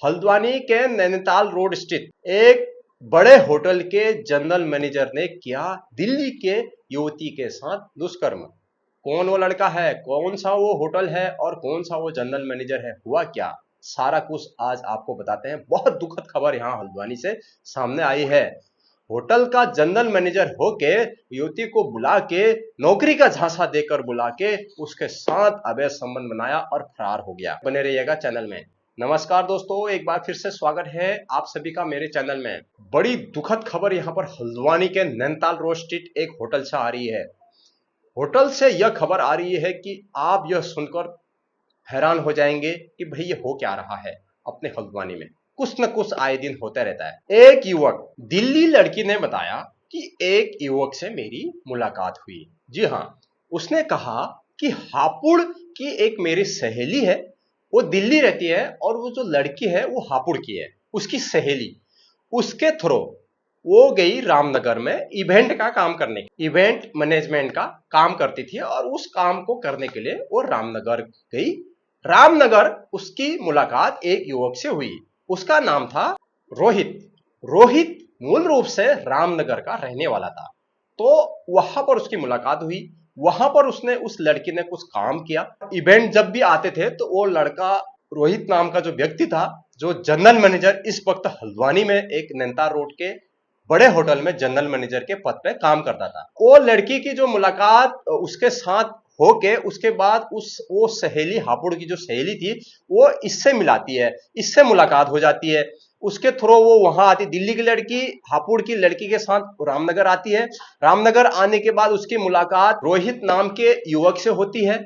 हल्द्वानी के नैनीताल रोड स्थित एक बड़े होटल के जनरल मैनेजर ने किया दिल्ली के युवती के साथ दुष्कर्म। कौन वो लड़का है, कौन सा वो होटल है और कौन सा वो जनरल मैनेजर है, हुआ क्या, सारा कुछ आज आपको बताते हैं। बहुत दुखद खबर यहाँ हल्द्वानी से सामने आई है। होटल का जनरल मैनेजर होके युवती को बुला के नौकरी का झांसा देकर बुला के उसके साथ अवैध संबंध बनाया और फरार हो गया। बने रहिएगा चैनल में। नमस्कार दोस्तों, एक बार फिर से स्वागत है आप सभी का मेरे चैनल में। बड़ी दुखद खबर यहाँ पर हल्द्वानी के नैनीताल रोड स्ट्रीट एक होटल से आ रही है। होटल से यह खबर आ रही है कि आप यह सुनकर हैरान हो जाएंगे कि भाई ये हो क्या रहा है अपने हल्द्वानी में। कुछ न कुछ आए दिन होता रहता है। एक युवक, दिल्ली लड़की ने बताया कि एक युवक से मेरी मुलाकात हुई। जी हाँ, उसने कहा कि हापुड़ की एक मेरी सहेली है, वो दिल्ली रहती है और वो जो लड़की है वो हापुड़ की है, उसकी सहेली। उसके थ्रू वो गई रामनगर में इवेंट का काम करने, इवेंट मैनेजमेंट का काम करती थी और उस काम को करने के लिए वो रामनगर गई। रामनगर उसकी मुलाकात एक युवक से हुई, उसका नाम था रोहित। रोहित मूल रूप से रामनगर का रहने वाला था। तो वहां पर उसकी मुलाकात हुई, वहां पर उसने उस लड़की ने कुछ काम किया। इवेंट जब भी आते थे तो वो लड़का, रोहित नाम का जो व्यक्ति था, जो जनरल मैनेजर इस वक्त हल्द्वानी में एक नैनीताल रोड के बड़े होटल में जनरल मैनेजर के पद पे काम करता था। वो लड़की की जो मुलाकात उसके साथ होके उसके बाद वो सहेली, हापुड़ की जो सहेली थी, वो इससे मिलाती है, इससे मुलाकात हो जाती है। उसके थ्रू वो वहां आती, दिल्ली की लड़की हापुड़ की लड़की के साथ रामनगर आती है। रामनगर आने के बाद उसकी मुलाकात रोहित नाम के युवक से होती है।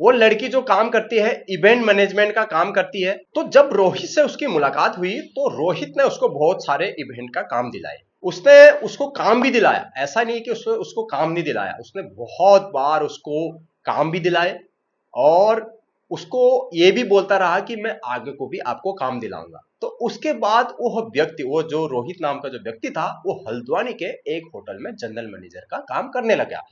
वो लड़की जो काम करती है, इवेंट मैनेजमेंट का काम करती है। तो जब रोहित से उसकी मुलाकात हुई तो रोहित ने उसको बहुत सारे इवेंट का काम दिलाए। उसने उसको काम भी दिलाया, ऐसा नहीं कि उसको काम नहीं दिलाया, उसने बहुत बार उसको काम भी दिलाए और उसको ये भी बोलता रहा कि मैं आगे को भी आपको काम दिलाऊंगा। तो उसके बाद वो व्यक्ति, वो जो रोहित नाम का जो व्यक्ति था, वो हल्द्वानी के एक होटल में जनरल मैनेजर का काम करने लगा।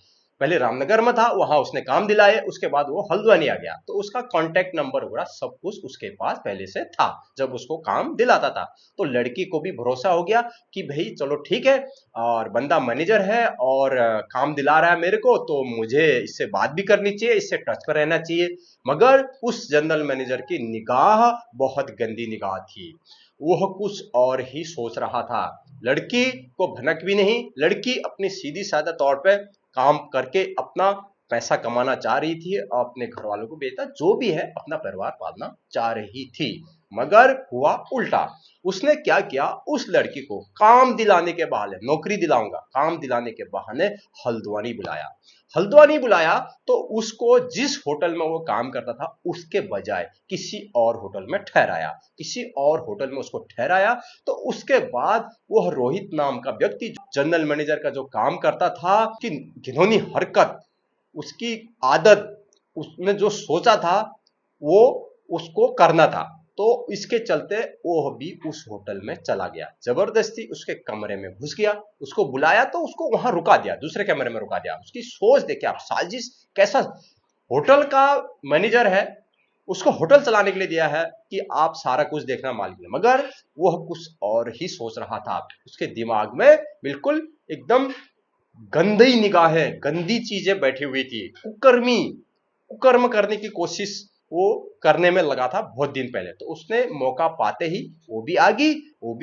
पहले रामनगर में था, वहां उसने काम दिलाए, उसके बाद वो हल्द्वानी आ गया। तो उसका कांटेक्ट नंबर वगैरह सब कुछ उसके पास पहले से था जब उसको काम दिलाता था। तो लड़की को भी भरोसा हो गया कि भाई चलो ठीक है, और बंदा मैनेजर है और काम दिला रहा है मेरे को, तो मुझे इससे बात भी करनी चाहिए, इससे टच पर रहना चाहिए। मगर उस जनरल मैनेजर की निगाह बहुत गंदी निगाह थी। वह कुछ और ही सोच रहा था। लड़की को भनक भी नहीं, लड़की अपनी सीधी साधा तौर पे काम करके अपना पैसा कमाना चाह रही थी, अपने घर वालों को बेटा जो भी है अपना परिवार पालना चाह रही थी। मगर हुआ उल्टा। उसने क्या किया, उस लड़की को काम दिलाने के बहाने, नौकरी दिलाऊंगा काम दिलाने के बहाने हल्द्वानी बुलाया। हल्द्वानी बुलाया तो उसको जिस होटल में वो काम करता था उसके बजाय किसी और होटल में ठहराया, किसी और होटल में उसको ठहराया। तो उसके बाद वह रोहित नाम का व्यक्ति, जनरल मैनेजर का जो काम करता था, कि घिनौनी हरकत, उसकी आदत, उसने जो सोचा था वो उसको करना था। तो इसके चलते वो भी उस होटल में चला गया, जबरदस्ती उसके कमरे में घुस गया, उसको बुलाया तो उसको वहां रुका दिया, दूसरे कमरे में रुका दिया। उसकी सोच देखिए आप, साजिश कैसा। होटल का मैनेजर है, उसको होटल चलाने के लिए दिया है कि आप सारा कुछ देखना मालिक ने, मगर वह कुछ और ही सोच रहा था। उसके दिमाग में बिल्कुल एकदम गंदी निगाहें, गंदी चीजें बैठी हुई थी। कुकर्म करने की कोशिश वो करने में लगा था बहुत दिन पहले। तो उसने मौका पाते ही वो भी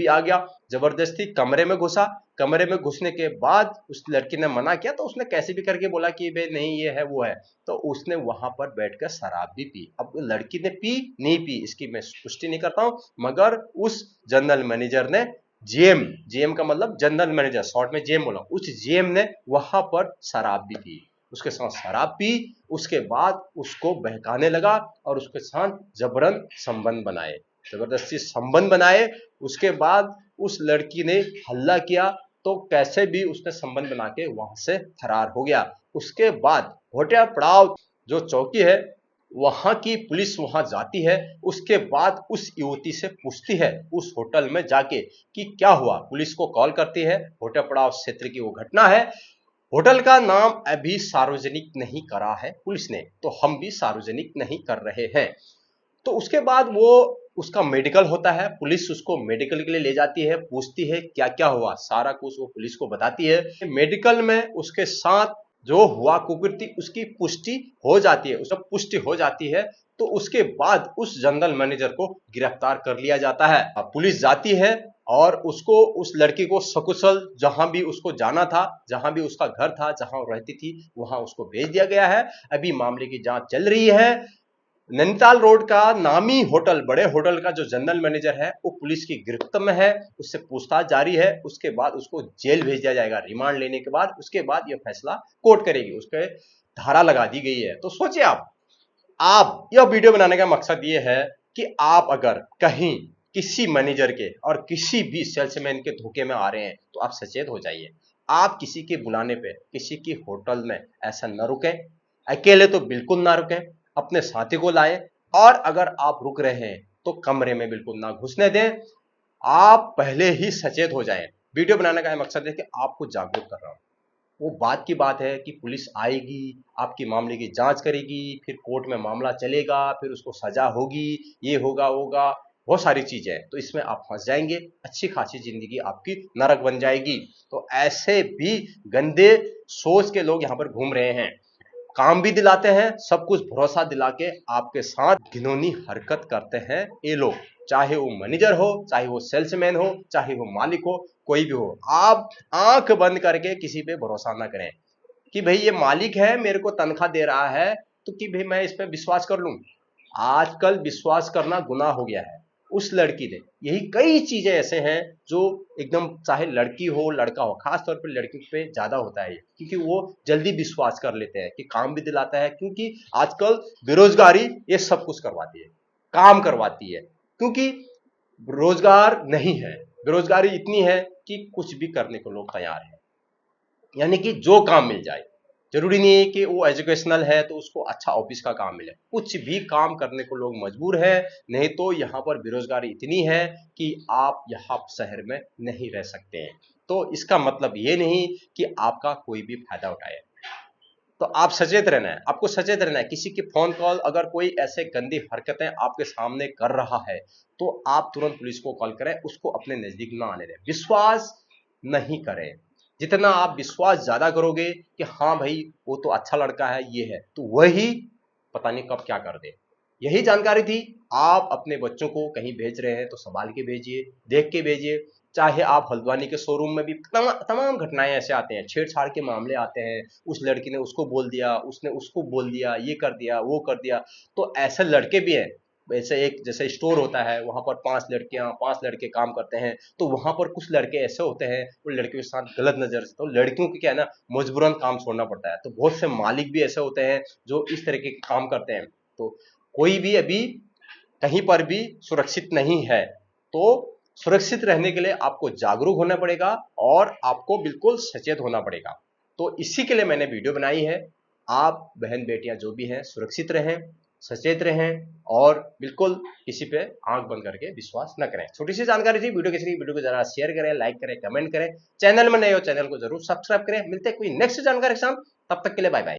आ गया, जबरदस्ती कमरे में घुसा। कमरे में घुसने के बाद उस लड़की ने मना किया तो उसने कैसे भी करके बोला कि भाई नहीं ये है वो है। तो उसने वहां पर बैठकर शराब भी पी। अब लड़की ने पी नहीं पी इसकी मैं पुष्टि नहीं करता हूं, मगर उस जनरल मैनेजर ने, जीएम का मतलब जनरल मैनेजर, शॉर्ट में जीएम बोला, उस जीएम ने वहां पर शराब भी पी, उसके साथ शराब पी। उसके बाद उसको बहकाने लगा और उसके साथ जबरन संबंध बनाए, जबरदस्ती संबंध बनाए। उसके बाद उस लड़की ने हल्ला किया तो कैसे भी उसने संबंध बना के वहां से फरार हो गया। उसके बाद भोटिया पड़ाव जो चौकी है, वहां की पुलिस वहां जाती है। उसके बाद उस युवती से पूछती है उस होटल में जाके कि क्या हुआ, पुलिस को कॉल करती है। भोटिया पड़ाव क्षेत्र की वो घटना है। होटल का नाम अभी सार्वजनिक नहीं करा है पुलिस ने, तो हम भी सार्वजनिक नहीं कर रहे हैं। तो उसके बाद वो उसका मेडिकल होता है, पुलिस उसको मेडिकल के लिए ले जाती है, पूछती है क्या क्या हुआ, सारा कुछ वो पुलिस को बताती है। मेडिकल में उसके साथ जो हुआ कुकृति उसकी पुष्टि हो जाती है, उसका पुष्टि हो जाती है, तो उसके बाद उस जनरल मैनेजर को गिरफ्तार कर लिया जाता है। पुलिस जाती है और उसको, उस लड़की को सकुशल जहां भी उसको जाना था, जहां भी उसका घर था, जहां वो रहती थी, वहां उसको भेज दिया गया है। अभी मामले की जांच चल रही है। नैनीताल रोड का नामी होटल, बड़े होटल का जो जनरल मैनेजर है वो पुलिस की गिरफ्त में है, उससे पूछताछ जारी है। उसके बाद उसको जेल भेज दिया जाएगा रिमांड लेने के बाद। उसके बाद यह फैसला कोर्ट करेगी, उसके धारा लगा दी गई है। तो सोचिए आप यह वीडियो बनाने का मकसद ये है कि आप अगर कहीं किसी मैनेजर के और किसी भी सेल्समैन के धोखे में आ रहे हैं तो आप सचेत हो जाइए। आप किसी के बुलाने पे, किसी की होटल में ऐसा न रुकें, अकेले तो बिल्कुल ना रुकें, अपने साथी को लाएं, और अगर आप रुक रहे हैं तो कमरे में बिल्कुल ना घुसने दें। आप पहले ही सचेत हो जाएं। वीडियो बनाने का मकसद है कि आपको जागरूक कर रहा हूं। वो बात की बात है कि पुलिस आएगी, आपकी मामले की जांच करेगी, फिर कोर्ट में मामला चलेगा, फिर उसको सजा होगी, ये होगा होगा, बहुत सारी चीजें हैं, तो इसमें आप फंस जाएंगे, अच्छी खासी जिंदगी आपकी नरक बन जाएगी। तो ऐसे भी गंदे सोच के लोग यहाँ पर घूम रहे हैं, काम भी दिलाते हैं, सब कुछ भरोसा दिला के आपके साथ घिनौनी हरकत करते हैं ये लोग। चाहे वो मैनेजर हो, चाहे वो सेल्समैन हो, चाहे वो मालिक हो, कोई भी हो, आप आंख बंद करके किसी पे भरोसा ना करें कि भाई ये मालिक है, मेरे को तनख्वाह दे रहा है, तो कि भाई मैं इस पे विश्वास कर लूं। आजकल विश्वास करना गुनाह हो गया है। उस लड़की ने, यही कई चीजें ऐसे हैं जो एकदम, चाहे लड़की हो लड़का हो, खास तौर पर लड़की पे ज्यादा होता है ये, क्योंकि वो जल्दी विश्वास कर लेते हैं कि काम भी दिलाता है, क्योंकि आजकल बेरोजगारी ये सब कुछ करवाती है, काम करवाती है, क्योंकि रोजगार नहीं है, बेरोजगारी इतनी है कि कुछ भी करने को लोग तैयार हैं, यानी कि जो काम मिल जाए। जरूरी नहीं है कि वो एजुकेशनल है तो उसको अच्छा ऑफिस का काम मिले, कुछ भी काम करने को लोग मजबूर है। नहीं तो यहाँ पर बेरोजगारी इतनी है कि आप यहाँ शहर में नहीं रह सकते हैं। तो इसका मतलब ये नहीं कि आपका कोई भी फायदा उठाए। तो आप सचेत रहना है, आपको सचेत रहना है। किसी की फोन कॉल, अगर कोई ऐसे गंदी हरकतें आपके सामने कर रहा है तो आप तुरंत पुलिस को कॉल करें, उसको अपने नजदीक ना आने दें, विश्वास नहीं करें। जितना आप विश्वास ज्यादा करोगे कि हाँ भाई वो तो अच्छा लड़का है, ये है, तो वही पता नहीं कब क्या कर दे। यही जानकारी थी। आप अपने बच्चों को कहीं भेज रहे हैं तो संभाल के भेजिए, देख के भेजिए। चाहे आप हल्द्वानी के शोरूम में भी तमाम घटनाएं ऐसे आते हैं, छेड़छाड़ के मामले आते हैं, उस लड़की ने उसको बोल दिया, उसने उसको बोल दिया, ये कर दिया, वो कर दिया। तो ऐसे लड़के भी हैं। वैसे एक जैसे स्टोर होता है, वहां पर 5 लड़कियां 5 लड़के काम करते हैं, तो वहां पर कुछ लड़के ऐसे होते हैं वो लड़कियों के साथ गलत नजर से, तो लड़कियों की क्या है ना, मजबूरन काम छोड़ना पड़ता है। तो बहुत से मालिक भी ऐसे होते हैं जो इस तरीके के काम करते हैं। तो कोई भी अभी कहीं पर भी सुरक्षित नहीं है। तो सुरक्षित रहने के लिए आपको जागरूक होना पड़ेगा और आपको बिल्कुल सचेत होना पड़ेगा। तो इसी के लिए मैंने वीडियो बनाई है। आप बहन बेटियां जो भी हैं सुरक्षित रहें, सचेत रहें, और बिल्कुल किसी पे आंख बंद करके विश्वास न करें। छोटी सी जानकारी थी, वीडियो किसी वीडियो को जरा शेयर करें, लाइक करें, कमेंट करें। चैनल में नए हो चैनल को जरूर सब्सक्राइब करें। मिलते हैं कोई नेक्स्ट जानकारी के साथ, तब तक के लिए बाय बाय।